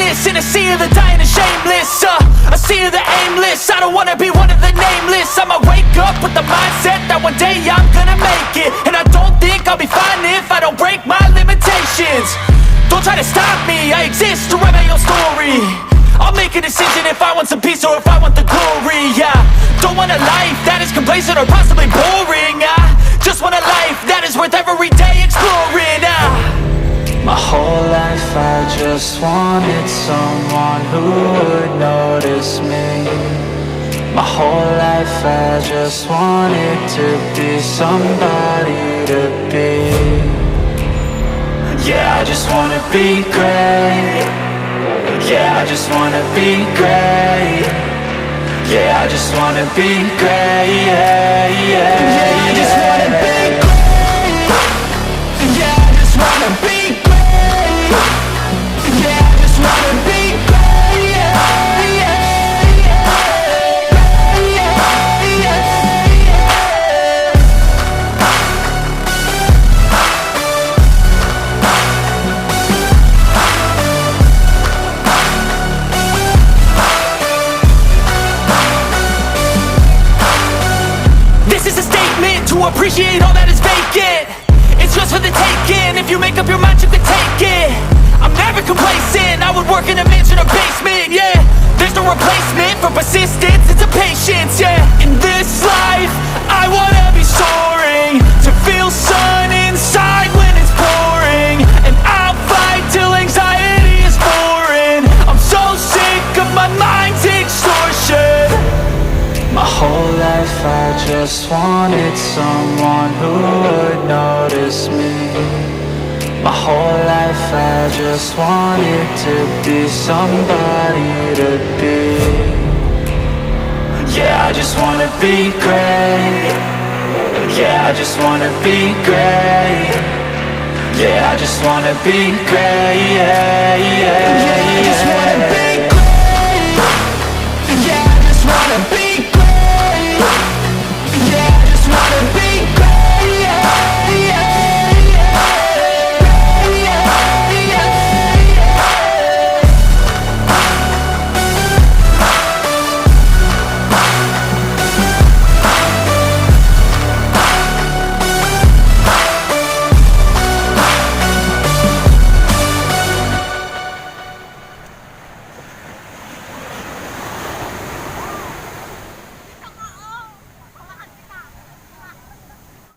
greatness in a sea of the dying and shameless, a sea of the aimless. I don't wanna be one of the nameless. I'ma wake up with the mindset that one day I'm gonna make it. And I don't think I'll be fine if I don't break my limitations. Don't try to stop me, I exist to write my own story. I'll make a decision if I want some peace or if I want the glory, yeah. Don't want a life that is complacent or possibly boring. I just want a life that is worth every day exploring. My whole life I just wanted someone who would notice me. My whole life I just wanted to be somebody to be. Yeah, I just wanna be great. Yeah, I just wanna be great. Yeah, I just wanna be great. Yeah, yeah, yeah, I just wanna be great. Yeah, I just wanna be great. Yeah, I just wanna be great. Yeah, yeah, yeah, yeah, yeah, yeah. This is a statement to appreciate all that is vacant. It's just for the taking. If you make up your mind, you can take it. I'm never complacent. I would work in a mansion or basement, yeah. There's no replacement for persistence, it's a patience, yeah. In this life, I wanna be soaring, to feel sun inside when it's pouring. And I'll fight till anxiety is foreign. I'm so sick of my mind's extortion. My whole life I just wanted someone who would notice me. My whole life I just wanted to be somebody to be. Yeah, I just wanna be great. Yeah, I just wanna be great. Yeah, I just wanna be great. Yeah, yeah, yeah.